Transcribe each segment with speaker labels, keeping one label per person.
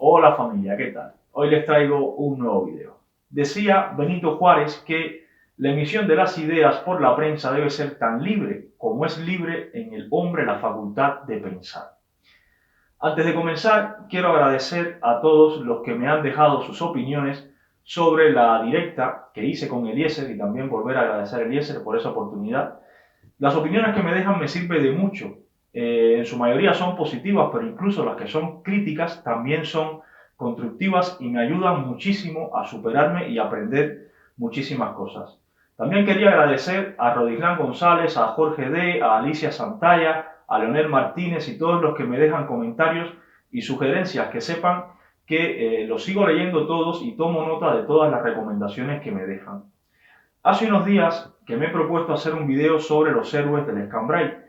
Speaker 1: Hola familia, ¿qué tal? Hoy les traigo un nuevo video. Decía Benito Juárez que la emisión de las ideas por la prensa debe ser tan libre como es libre en el hombre la facultad de pensar. Antes de comenzar, quiero agradecer a todos los que me han dejado sus opiniones sobre la directa que hice con Eliezer y también volver a agradecer a Eliezer por esa oportunidad. Las opiniones que me dejan me sirven de mucho. En su mayoría son positivas, pero incluso las que son críticas también son constructivas y me ayudan muchísimo a superarme y aprender muchísimas cosas. También quería agradecer a Rodislán González, a Jorge D., a Alicia Santalla, a Leonel Martínez y todos los que me dejan comentarios y sugerencias, que sepan que los sigo leyendo todos y tomo nota de todas las recomendaciones que me dejan. Hace unos días que me he propuesto hacer un video sobre los héroes del Escambray,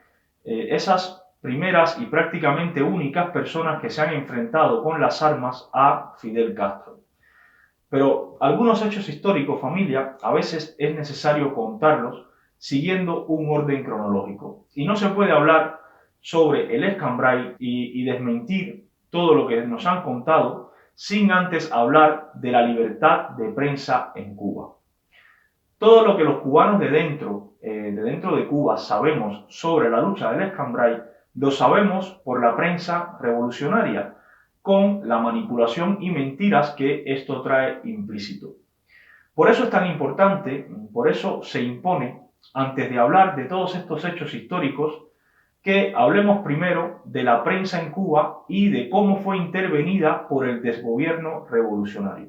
Speaker 1: esas primeras y prácticamente únicas personas que se han enfrentado con las armas a Fidel Castro. Pero algunos hechos históricos, familia, a veces es necesario contarlos siguiendo un orden cronológico. Y no se puede hablar sobre el Escambray y desmentir todo lo que nos han contado sin antes hablar de la libertad de prensa en Cuba. Todo lo que los cubanos de dentro de Cuba sabemos sobre la lucha del Escambray, lo sabemos por la prensa revolucionaria, con la manipulación y mentiras que esto trae implícito. Por eso es tan importante, por eso se impone, antes de hablar de todos estos hechos históricos, que hablemos primero de la prensa en Cuba y de cómo fue intervenida por el desgobierno revolucionario.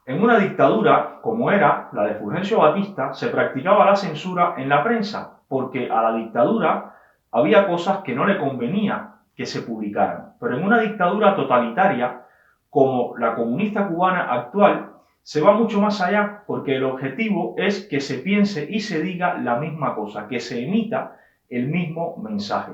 Speaker 1: En una dictadura, como era la de Fulgencio Batista, se practicaba la censura en la prensa, porque a la dictadura había cosas que no le convenía que se publicaran. Pero en una dictadura totalitaria, como la comunista cubana actual, se va mucho más allá, porque el objetivo es que se piense y se diga la misma cosa, que se emita el mismo mensaje.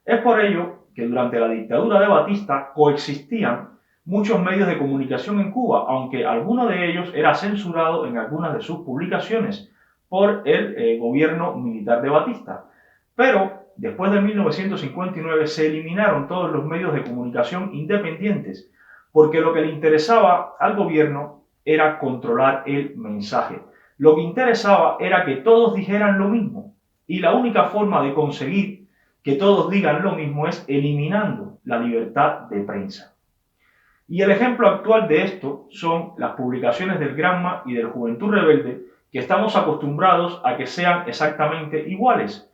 Speaker 1: Es por ello que durante la dictadura de Batista coexistían muchos medios de comunicación en Cuba, aunque alguno de ellos era censurado en algunas de sus publicaciones por el gobierno militar de Batista. Pero después de 1959 se eliminaron todos los medios de comunicación independientes, porque lo que le interesaba al gobierno era controlar el mensaje. Lo que interesaba era que todos dijeran lo mismo, y la única forma de conseguir que todos digan lo mismo es eliminando la libertad de prensa. Y el ejemplo actual de esto son las publicaciones del Granma y del Juventud Rebelde, que estamos acostumbrados a que sean exactamente iguales.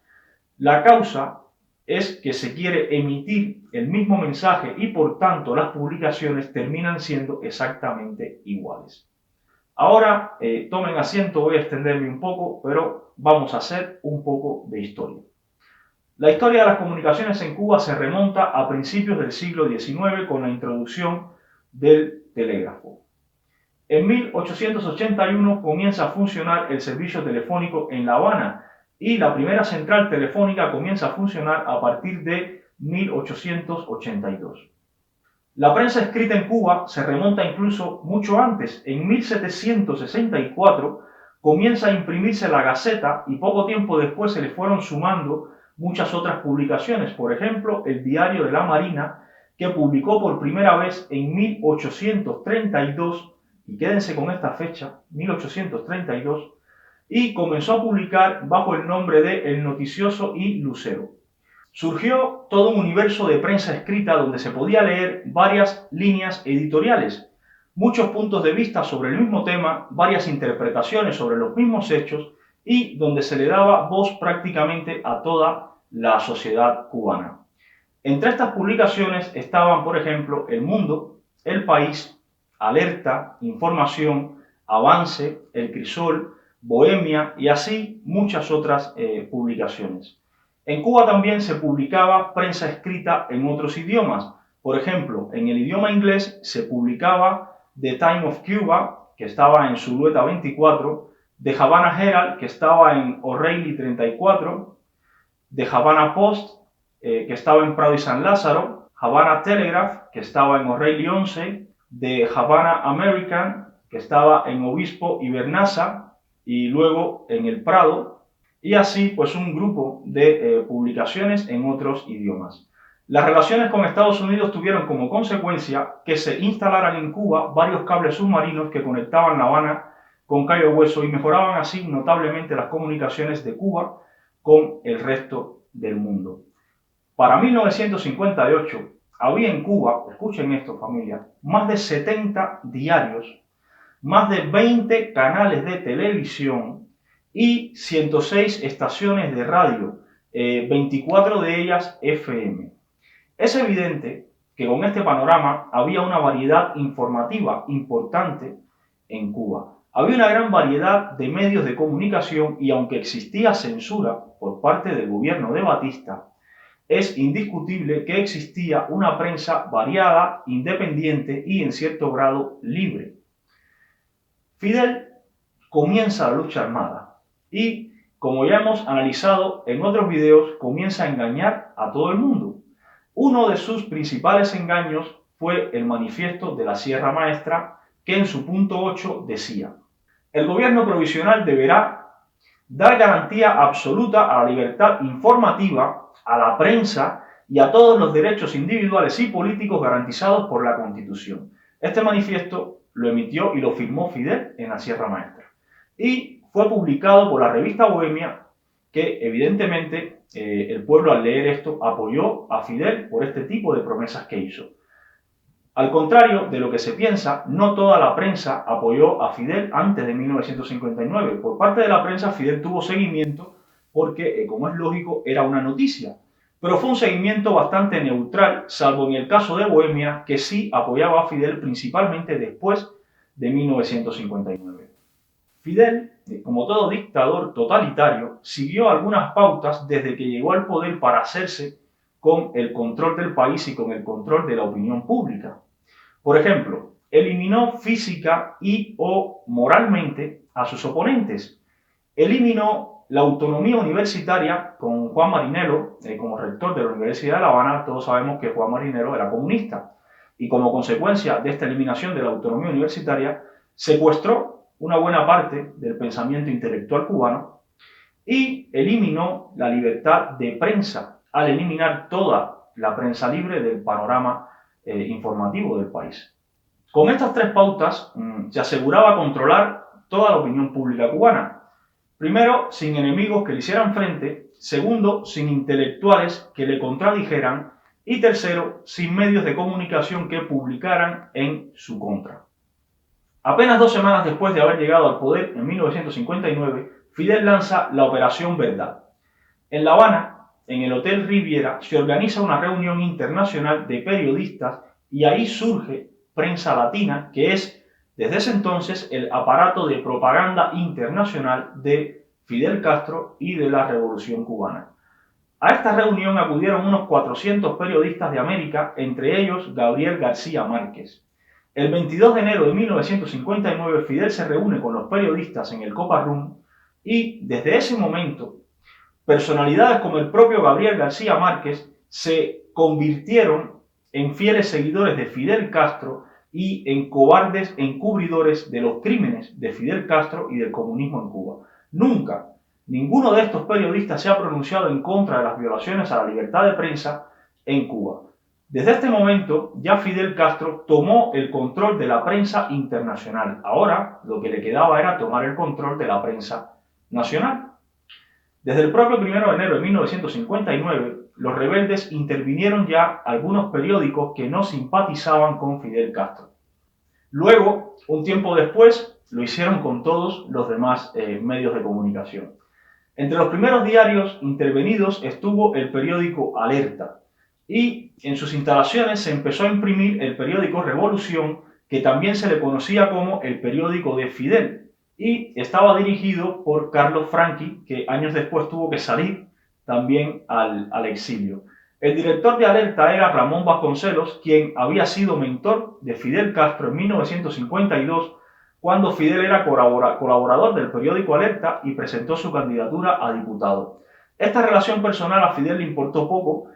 Speaker 1: La causa es que se quiere emitir el mismo mensaje y por tanto las publicaciones terminan siendo exactamente iguales. Ahora tomen asiento, voy a extenderme un poco, pero vamos a hacer un poco de historia. La historia de las comunicaciones en Cuba se remonta a principios del siglo XIX con la introducción del telégrafo. En 1881 comienza a funcionar el servicio telefónico en La Habana y la primera central telefónica comienza a funcionar a partir de 1882. La prensa escrita en Cuba se remonta incluso mucho antes. En 1764 comienza a imprimirse la Gaceta y poco tiempo después se le fueron sumando muchas otras publicaciones. Por ejemplo, el Diario de la Marina, que publicó por primera vez en 1832, y quédense con esta fecha, 1832, y comenzó a publicar bajo el nombre de El Noticioso y Lucero. Surgió todo un universo de prensa escrita donde se podía leer varias líneas editoriales, muchos puntos de vista sobre el mismo tema, varias interpretaciones sobre los mismos hechos y donde se le daba voz prácticamente a toda la sociedad cubana. Entre estas publicaciones estaban, por ejemplo, El Mundo, El País, Alerta, Información, Avance, El Crisol, Bohemia y así muchas otras publicaciones. En Cuba también se publicaba prensa escrita en otros idiomas. Por ejemplo, en el idioma inglés se publicaba The Time of Cuba, que estaba en Zulueta 24, The Havana Herald, que estaba en O'Reilly 34, The Havana Post, que estaba en Prado y San Lázaro, Havana Telegraph, que estaba en O'Reilly 11, The Havana American, que estaba en Obispo y Bernaza, y luego en el Prado, y así pues un grupo de publicaciones en otros idiomas. Las relaciones con Estados Unidos tuvieron como consecuencia que se instalaran en Cuba varios cables submarinos que conectaban La Habana con Cayo Hueso y mejoraban así notablemente las comunicaciones de Cuba con el resto del mundo. Para 1958 había en Cuba, escuchen esto familia, más de 70 diarios, más de 20 canales de televisión y 106 estaciones de radio, 24 de ellas FM. Es evidente que con este panorama había una variedad informativa importante en Cuba. Había una gran variedad de medios de comunicación y aunque existía censura por parte del gobierno de Batista, es indiscutible que existía una prensa variada, independiente y en cierto grado libre. Fidel comienza la lucha armada y, como ya hemos analizado en otros videos, comienza a engañar a todo el mundo. Uno de sus principales engaños fue el manifiesto de la Sierra Maestra, que en su punto 8 decía: el gobierno provisional deberá dar garantía absoluta a la libertad informativa, a la prensa y a todos los derechos individuales y políticos garantizados por la Constitución. Este manifiesto lo emitió y lo firmó Fidel en la Sierra Maestra. Y fue publicado por la revista Bohemia, que evidentemente el pueblo al leer esto apoyó a Fidel por este tipo de promesas que hizo. Al contrario de lo que se piensa, no toda la prensa apoyó a Fidel antes de 1959. Por parte de la prensa, Fidel tuvo seguimiento porque, como es lógico, era una noticia. Pero fue un seguimiento bastante neutral, salvo en el caso de Bohemia, que sí apoyaba a Fidel principalmente después de 1959. Fidel, como todo dictador totalitario, siguió algunas pautas desde que llegó al poder para hacerse con el control del país y con el control de la opinión pública. Por ejemplo, eliminó física y o moralmente a sus oponentes. Eliminó la autonomía universitaria con Juan Marinelo como rector de la Universidad de La Habana. Todos sabemos que Juan Marinelo era comunista y como consecuencia de esta eliminación de la autonomía universitaria secuestró una buena parte del pensamiento intelectual cubano y eliminó la libertad de prensa al eliminar toda la prensa libre del panorama informativo del país. Con estas tres pautas se aseguraba controlar toda la opinión pública cubana. Primero, sin enemigos que le hicieran frente. Segundo, sin intelectuales que le contradijeran. Y tercero, sin medios de comunicación que publicaran en su contra. Apenas 2 semanas después de haber llegado al poder en 1959, Fidel lanza la Operación Verdad. En La Habana, en el Hotel Riviera, se organiza una reunión internacional de periodistas y ahí surge Prensa Latina, que es desde ese entonces el aparato de propaganda internacional de Fidel Castro y de la Revolución Cubana. A esta reunión acudieron unos 400 periodistas de América, entre ellos Gabriel García Márquez. El 22 de enero de 1959, Fidel se reúne con los periodistas en el Copa Room y desde ese momento personalidades como el propio Gabriel García Márquez se convirtieron en fieles seguidores de Fidel Castro y en cobardes encubridores de los crímenes de Fidel Castro y del comunismo en Cuba. Nunca ninguno de estos periodistas se ha pronunciado en contra de las violaciones a la libertad de prensa en Cuba. Desde este momento ya Fidel Castro tomó el control de la prensa internacional. Ahora lo que le quedaba era tomar el control de la prensa nacional. Desde el propio 1 de enero de 1959, los rebeldes intervinieron ya algunos periódicos que no simpatizaban con Fidel Castro. Luego, un tiempo después, lo hicieron con todos los demás medios de comunicación. Entre los primeros diarios intervenidos estuvo el periódico Alerta y en sus instalaciones se empezó a imprimir el periódico Revolución, que también se le conocía como el periódico de Fidel, y estaba dirigido por Carlos Franqui, que años después tuvo que salir también al exilio. El director de Alerta era Ramón Vasconcelos, quien había sido mentor de Fidel Castro en 1952, cuando Fidel era colaborador del periódico Alerta y presentó su candidatura a diputado. Esta relación personal a Fidel le importó poco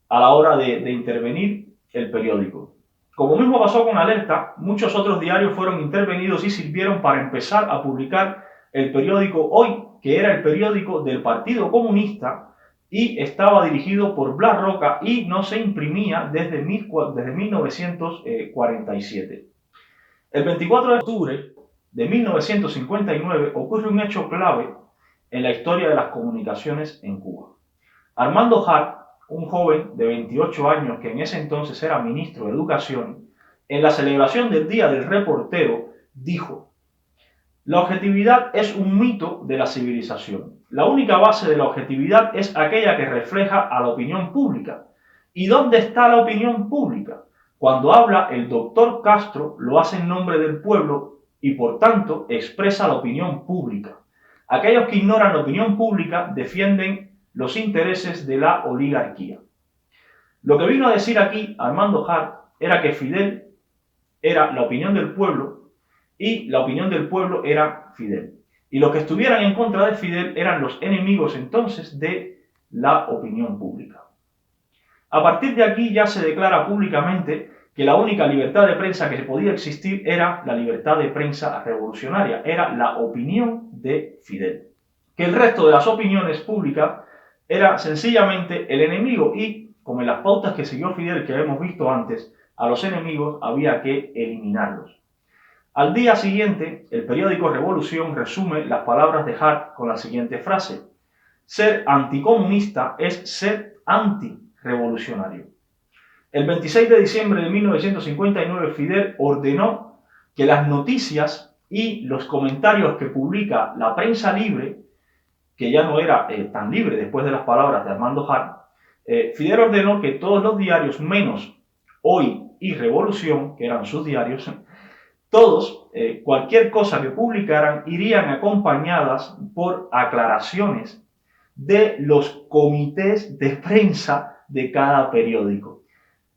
Speaker 1: a la hora de intervenir el periódico. Como mismo pasó con Alerta, muchos otros diarios fueron intervenidos y sirvieron para empezar a publicar el periódico Hoy, que era el periódico del Partido Comunista y estaba dirigido por Blas Roca y no se imprimía desde 1947. El 24 de octubre de 1959 ocurre un hecho clave en la historia de las comunicaciones en Cuba. Armando Hart, un joven de 28 años que en ese entonces era ministro de Educación, en la celebración del Día del Reportero, dijo: la objetividad es un mito de la civilización. La única base de la objetividad es aquella que refleja a la opinión pública. ¿Y dónde está la opinión pública? Cuando habla el doctor Castro, lo hace en nombre del pueblo y por tanto expresa la opinión pública. Aquellos que ignoran la opinión pública defienden los intereses de la oligarquía. Lo que vino a decir aquí Armando Hart era que Fidel era la opinión del pueblo y la opinión del pueblo era Fidel. Y los que estuvieran en contra de Fidel eran los enemigos entonces de la opinión pública. A partir de aquí ya se declara públicamente que la única libertad de prensa que podía existir era la libertad de prensa revolucionaria, era la opinión de Fidel. Que el resto de las opiniones públicas era sencillamente el enemigo y, como en las pautas que siguió Fidel que hemos visto antes, a los enemigos había que eliminarlos. Al día siguiente, el periódico Revolución resume las palabras de Hart con la siguiente frase: ser anticomunista es ser antirevolucionario. El 26 de diciembre de 1959, Fidel ordenó que las noticias y los comentarios que publica la prensa libre, que ya no era tan libre después de las palabras de Armando Hart, Fidel ordenó que todos los diarios, menos Hoy y Revolución, que eran sus diarios, todos, cualquier cosa que publicaran, irían acompañadas por aclaraciones de los comités de prensa de cada periódico.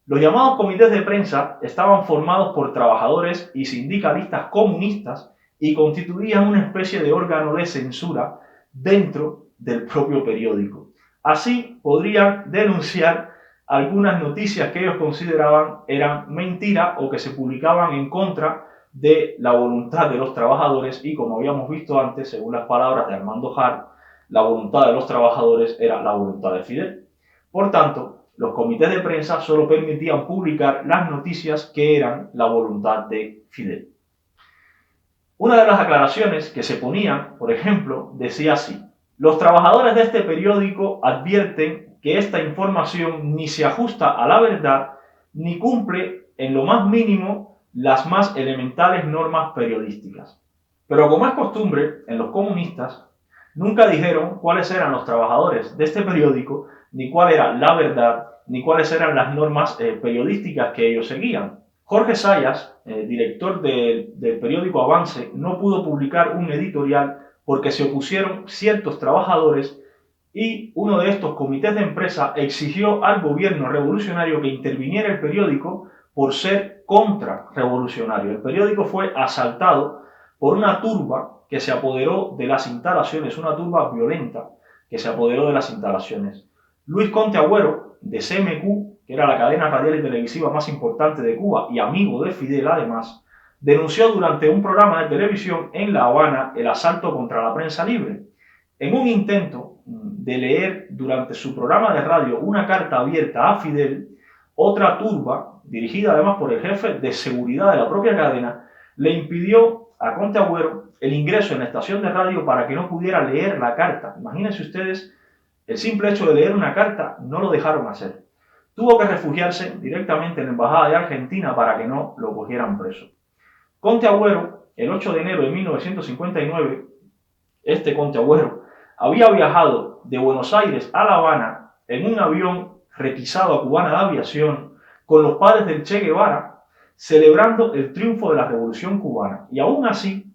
Speaker 1: Los llamados comités de prensa estaban formados por trabajadores y sindicalistas comunistas y constituían una especie de órgano de censura dentro del propio periódico. Así podrían denunciar algunas noticias que ellos consideraban eran mentira o que se publicaban en contra de la voluntad de los trabajadores y, como habíamos visto antes, según las palabras de Armando Hart, la voluntad de los trabajadores era la voluntad de Fidel. Por tanto, los comités de prensa solo permitían publicar las noticias que eran la voluntad de Fidel. Una de las aclaraciones que se ponían, por ejemplo, decía así: los trabajadores de este periódico advierten que esta información ni se ajusta a la verdad ni cumple en lo más mínimo las más elementales normas periodísticas. Pero como es costumbre en los comunistas, nunca dijeron cuáles eran los trabajadores de este periódico, ni cuál era la verdad, ni cuáles eran las normas periodísticas que ellos seguían. Jorge Sayas, director del periódico Avance, no pudo publicar un editorial porque se opusieron ciertos trabajadores y uno de estos comités de empresa exigió al gobierno revolucionario que interviniera el periódico por ser contrarrevolucionario. El periódico fue asaltado por una turba que se apoderó de las instalaciones, una turba violenta que se apoderó de las instalaciones. Luis Conte Agüero, de CMQ, que era la cadena radial y televisiva más importante de Cuba y amigo de Fidel además, denunció durante un programa de televisión en La Habana el asalto contra la prensa libre. En un intento de leer durante su programa de radio una carta abierta a Fidel, otra turba, dirigida además por el jefe de seguridad de la propia cadena, le impidió a Conte Agüero el ingreso en la estación de radio para que no pudiera leer la carta. Imagínense ustedes, el simple hecho de leer una carta no lo dejaron hacer. Tuvo que refugiarse directamente en la embajada de Argentina para que no lo cogieran preso. Conte Agüero, el 8 de enero de 1959, Conte Agüero había viajado de Buenos Aires a La Habana en un avión requisado a Cubana de Aviación con los padres del Che Guevara, celebrando el triunfo de la Revolución Cubana. Y aún así,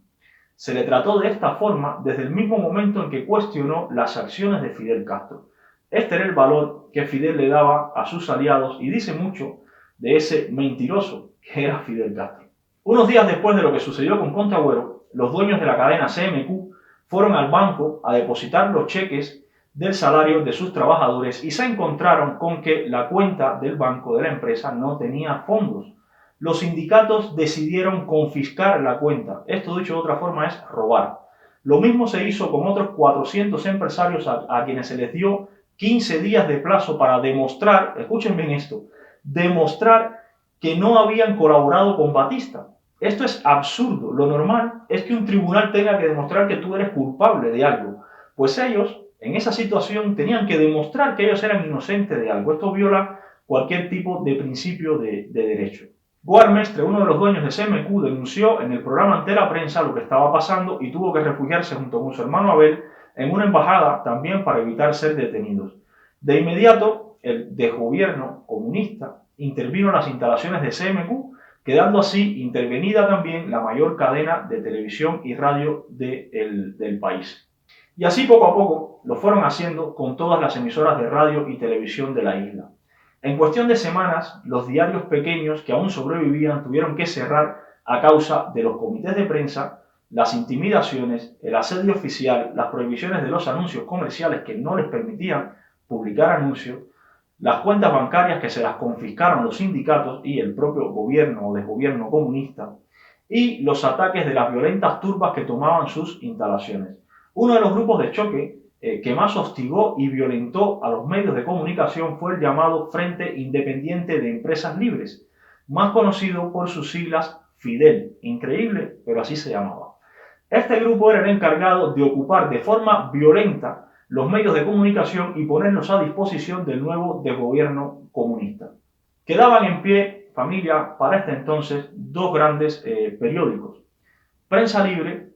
Speaker 1: se le trató de esta forma desde el mismo momento en que cuestionó las acciones de Fidel Castro. Este era el valor que Fidel le daba a sus aliados y dice mucho de ese mentiroso que era Fidel Castro. Unos días después de lo que sucedió con Conte Agüero, los dueños de la cadena CMQ fueron al banco a depositar los cheques del salario de sus trabajadores y se encontraron con que la cuenta del banco de la empresa no tenía fondos. Los sindicatos decidieron confiscar la cuenta. Esto, dicho de otra forma, es robar. Lo mismo se hizo con otros 400 empresarios a quienes se les dio 15 días de plazo para demostrar, escuchen bien esto, demostrar que no habían colaborado con Batista. Esto es absurdo. Lo normal es que un tribunal tenga que demostrar que tú eres culpable de algo. Pues ellos, en esa situación, tenían que demostrar que ellos eran inocentes de algo. Esto viola cualquier tipo de principio de derecho. Goar Mestre, uno de los dueños de CMQ, denunció en el programa ante la prensa lo que estaba pasando y tuvo que refugiarse junto con su hermano Abel en una embajada también para evitar ser detenidos. De inmediato, el desgobierno comunista intervino en las instalaciones de CMQ, quedando así intervenida también la mayor cadena de televisión y radio del país. Y así poco a poco lo fueron haciendo con todas las emisoras de radio y televisión de la isla. En cuestión de semanas, los diarios pequeños que aún sobrevivían tuvieron que cerrar a causa de los comités de prensa, las intimidaciones, el asedio oficial, las prohibiciones de los anuncios comerciales que no les permitían publicar anuncios, las cuentas bancarias que se las confiscaron los sindicatos y el propio gobierno o desgobierno comunista, y los ataques de las violentas turbas que tomaban sus instalaciones. Uno de los grupos de choque que más hostigó y violentó a los medios de comunicación fue el llamado Frente Independiente de Empresas Libres, más conocido por sus siglas FIDEL. Increíble, pero así se llamaba. Este grupo era el encargado de ocupar de forma violenta los medios de comunicación y ponerlos a disposición del nuevo desgobierno comunista. Quedaban en pie, familia, para este entonces, dos grandes periódicos. Prensa Libre,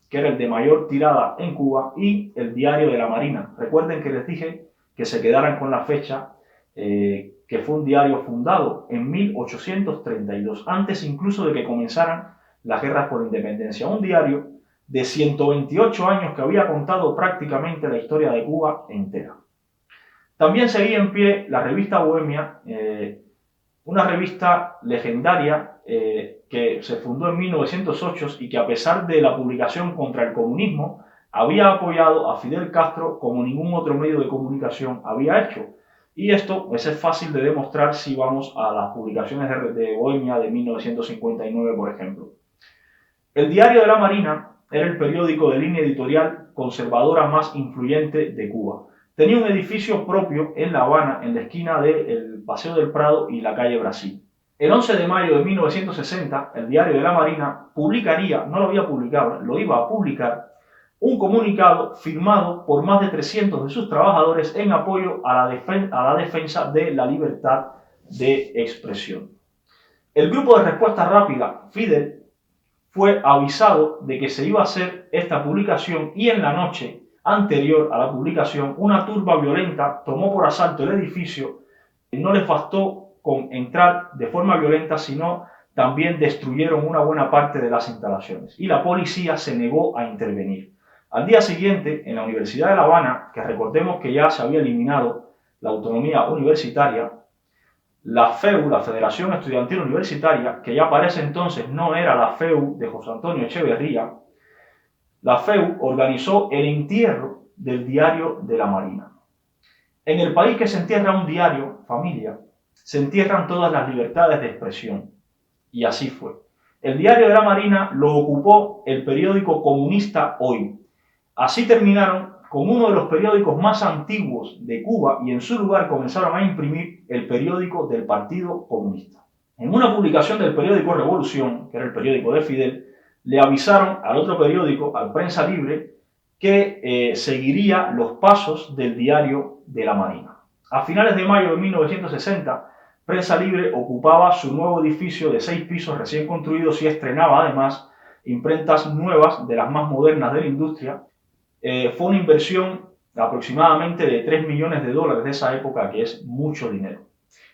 Speaker 1: que era el de mayor tirada en Cuba, y el Diario de la Marina. Recuerden que les dije que se quedaran con la fecha, que fue un diario fundado en 1832, antes incluso de que comenzaran las guerras por la independencia. Un diario de 128 años que había contado prácticamente la historia de Cuba entera. También seguía en pie la revista Bohemia, una revista legendaria que se fundó en 1908 y que, a pesar de la publicación contra el comunismo, había apoyado a Fidel Castro como ningún otro medio de comunicación había hecho. Y esto pues, es fácil de demostrar si vamos a las publicaciones de Bohemia de 1959, por ejemplo. El Diario de la Marina era el periódico de línea editorial conservadora más influyente de Cuba. Tenía un edificio propio en La Habana, en la esquina del Paseo del Prado y la calle Brasil. El 11 de mayo de 1960, el Diario de la Marina publicaría, no lo había publicado, lo iba a publicar, un comunicado firmado por más de 300 de sus trabajadores en apoyo a la defensa de la libertad de expresión. El grupo de respuesta rápida, Fidel, fue avisado de que se iba a hacer esta publicación y en la noche anterior a la publicación una turba violenta tomó por asalto el edificio. No les bastó con entrar de forma violenta, sino también destruyeron una buena parte de las instalaciones y la policía se negó a intervenir. Al día siguiente, en la Universidad de La Habana, que recordemos que ya se había eliminado la autonomía universitaria, la FEU, la Federación Estudiantil Universitaria, que ya para ese entonces no era la FEU de José Antonio Echeverría, la FEU organizó el entierro del Diario de la Marina. En el país que se entierra un diario, familia, se entierran todas las libertades de expresión. Y así fue. El Diario de la Marina lo ocupó el periódico comunista Hoy. Así terminaron con uno de los periódicos más antiguos de Cuba y en su lugar comenzaron a imprimir el periódico del Partido Comunista. En una publicación del periódico Revolución, que era el periódico de Fidel, le avisaron al otro periódico, al Prensa Libre, que seguiría los pasos del Diario de la Marina. A finales de mayo de 1960, Prensa Libre ocupaba su nuevo edificio de 6 pisos recién construidos y estrenaba además imprentas nuevas de las más modernas de la industria. Fue una inversión aproximadamente de $3 millones de esa época, que es mucho dinero.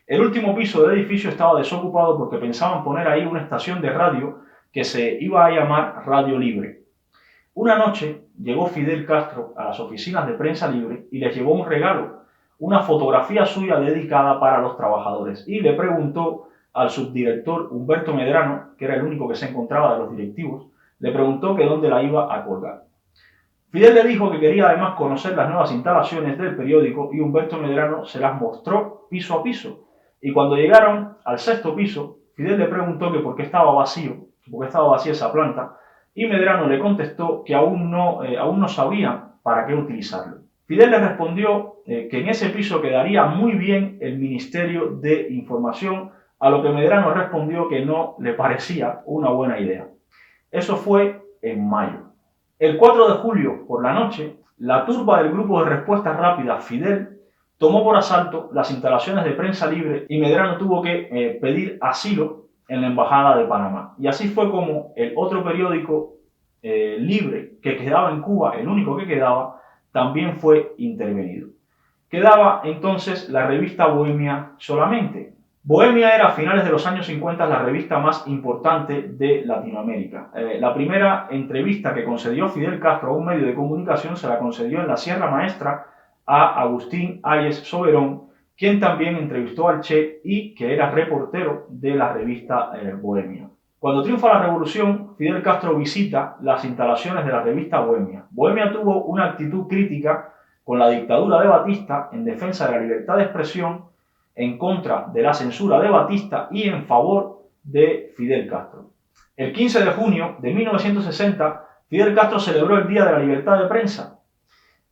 Speaker 1: El último piso del edificio estaba desocupado porque pensaban poner ahí una estación de radio que se iba a llamar Radio Libre. Una noche llegó Fidel Castro a las oficinas de Prensa Libre y les llevó un regalo, una fotografía suya dedicada para los trabajadores, y le preguntó al subdirector Humberto Medrano, que era el único que se encontraba de los directivos, le preguntó que dónde la iba a colgar. Fidel le dijo que quería además conocer las nuevas instalaciones del periódico y Humberto Medrano se las mostró piso a piso. Y cuando llegaron al 6º piso, Fidel le preguntó que por qué estaba vacía esa planta, y Medrano le contestó que aún no sabían para qué utilizarlo. Fidel le respondió que en ese piso quedaría muy bien el Ministerio de Información, a lo que Medrano respondió que no le parecía una buena idea. Eso fue en mayo. El 4 de julio, por la noche, la turba del grupo de respuesta rápida Fidel tomó por asalto las instalaciones de Prensa Libre y Medrano tuvo que pedir asilo en la Embajada de Panamá. Y así fue como el otro periódico libre que quedaba en Cuba, el único que quedaba, también fue intervenido. Quedaba entonces la revista Bohemia solamente. Bohemia era a finales de los años 50 la revista más importante de Latinoamérica. La primera entrevista que concedió Fidel Castro a un medio de comunicación se la concedió en la Sierra Maestra a Agustín Hayes Soberón, quien también entrevistó al Che y que era reportero de la revista Bohemia. Cuando triunfa la revolución, Fidel Castro visita las instalaciones de la revista Bohemia. Bohemia tuvo una actitud crítica con la dictadura de Batista en defensa de la libertad de expresión, en contra de la censura de Batista y en favor de Fidel Castro. El 15 de junio de 1960, Fidel Castro celebró el Día de la Libertad de Prensa.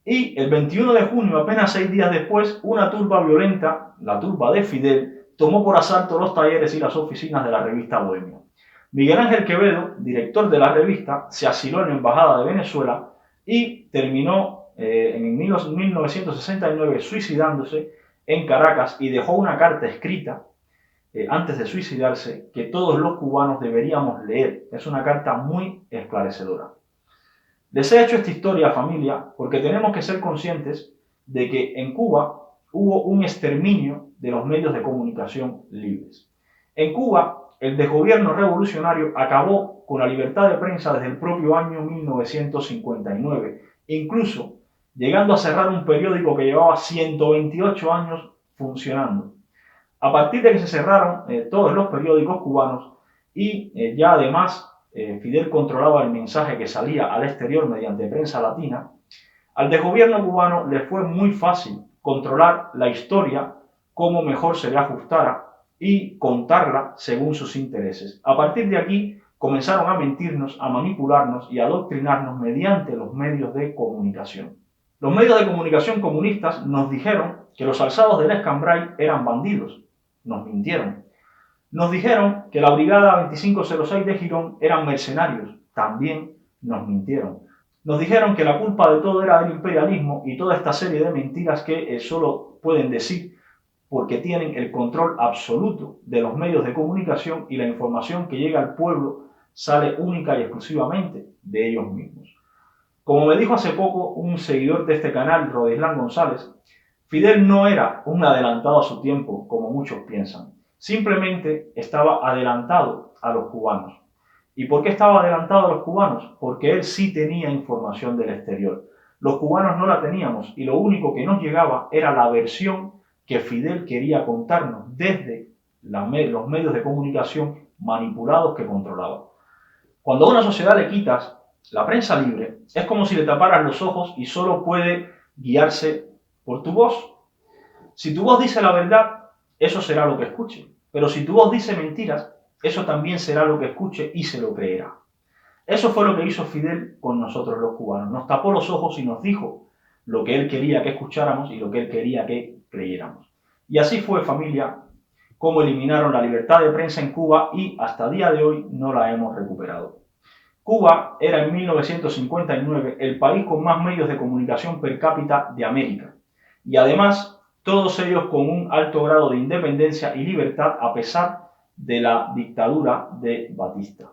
Speaker 1: Y el 21 de junio, apenas 6 días después, una turba violenta, la turba de Fidel, tomó por asalto los talleres y las oficinas de la revista Bohemia. Miguel Ángel Quevedo, director de la revista, se asiló en la Embajada de Venezuela y terminó en 1969 suicidándose en Caracas y dejó una carta escrita antes de suicidarse que todos los cubanos deberíamos leer. Es una carta muy esclarecedora. Les he hecho esta historia, familia, porque tenemos que ser conscientes de que en Cuba hubo un exterminio de los medios de comunicación libres. En Cuba, el desgobierno revolucionario acabó con la libertad de prensa desde el propio año 1959, incluso llegando a cerrar un periódico que llevaba 128 años funcionando. A partir de que se cerraron todos los periódicos cubanos y ya además Fidel controlaba el mensaje que salía al exterior mediante prensa latina, al desgobierno cubano le fue muy fácil controlar la historia como mejor se le ajustara y contarla según sus intereses. A partir de aquí comenzaron a mentirnos, a manipularnos y a adoctrinarnos mediante los medios de comunicación. Los medios de comunicación comunistas nos dijeron que los alzados del Escambray eran bandidos. Nos mintieron. Nos dijeron que la Brigada 2506 de Girón eran mercenarios. También nos mintieron. Nos dijeron que la culpa de todo era del imperialismo y toda esta serie de mentiras que solo pueden decir porque tienen el control absoluto de los medios de comunicación y la información que llega al pueblo sale única y exclusivamente de ellos mismos. Como me dijo hace poco un seguidor de este canal, Rodislán González, Fidel no era un adelantado a su tiempo, como muchos piensan. Simplemente estaba adelantado a los cubanos. ¿Y por qué estaba adelantado a los cubanos? Porque él sí tenía información del exterior. Los cubanos no la teníamos y lo único que nos llegaba era la versión que Fidel quería contarnos desde los medios de comunicación manipulados que controlaba. Cuando a una sociedad le quitas la prensa libre, es como si le taparas los ojos y solo puede guiarse por tu voz. Si tu voz dice la verdad, eso será lo que escuche. Pero si tu voz dice mentiras, eso también será lo que escuche y se lo creerá. Eso fue lo que hizo Fidel con nosotros los cubanos. Nos tapó los ojos y nos dijo lo que él quería que escucháramos y lo que él quería que creyéramos. Y así fue, familia, como eliminaron la libertad de prensa en Cuba y hasta el día de hoy no la hemos recuperado. Cuba era en 1959 el país con más medios de comunicación per cápita de América. Y además, todos ellos con un alto grado de independencia y libertad a pesar de la dictadura de Batista.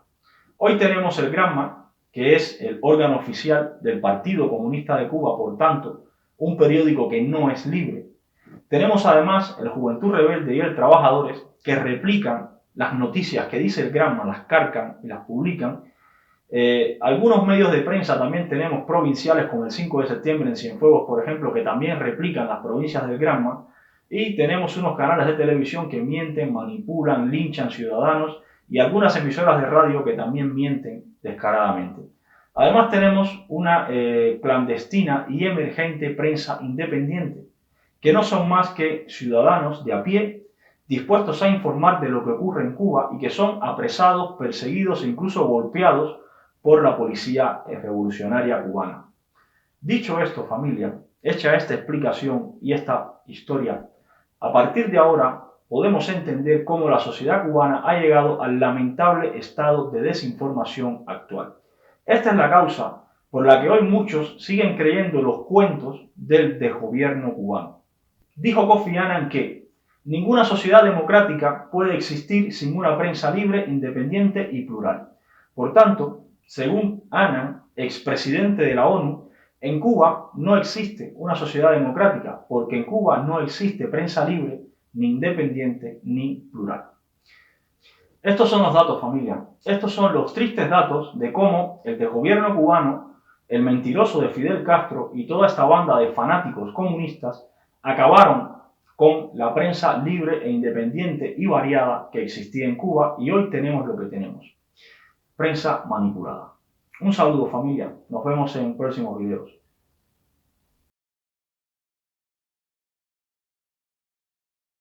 Speaker 1: Hoy tenemos el Granma, que es el órgano oficial del Partido Comunista de Cuba, por tanto, un periódico que no es libre. Tenemos además el Juventud Rebelde y el Trabajadores, que replican las noticias que dice el Granma, las cargan y las publican. Algunos medios de prensa también tenemos provinciales, como el 5 de septiembre en Cienfuegos, por ejemplo, que también replican las provincias del Granma. Y tenemos unos canales de televisión que mienten, manipulan, linchan ciudadanos y algunas emisoras de radio que también mienten descaradamente. Además tenemos una clandestina y emergente prensa independiente, que no son más que ciudadanos de a pie dispuestos a informar de lo que ocurre en Cuba y que son apresados, perseguidos e incluso golpeados por la policía revolucionaria cubana. Dicho esto, familia, Hecha esta explicación y esta historia, a partir de ahora podemos entender cómo la sociedad cubana ha llegado al lamentable estado de desinformación actual. Esta es la causa por la que hoy muchos siguen creyendo los cuentos del desgobierno cubano. Dijo Kofi Annan que ninguna sociedad democrática puede existir sin una prensa libre, independiente y plural. Por tanto, según Annan, expresidente de la ONU, en Cuba no existe una sociedad democrática, porque en Cuba no existe prensa libre, ni independiente, ni plural. Estos son los datos, familia. Estos son los tristes datos de cómo el desgobierno cubano, el mentiroso de Fidel Castro y toda esta banda de fanáticos comunistas acabaron con la prensa libre e independiente y variada que existía en Cuba, y hoy tenemos lo que tenemos. Prensa manipulada. Un saludo, familia. Nos vemos en próximos videos.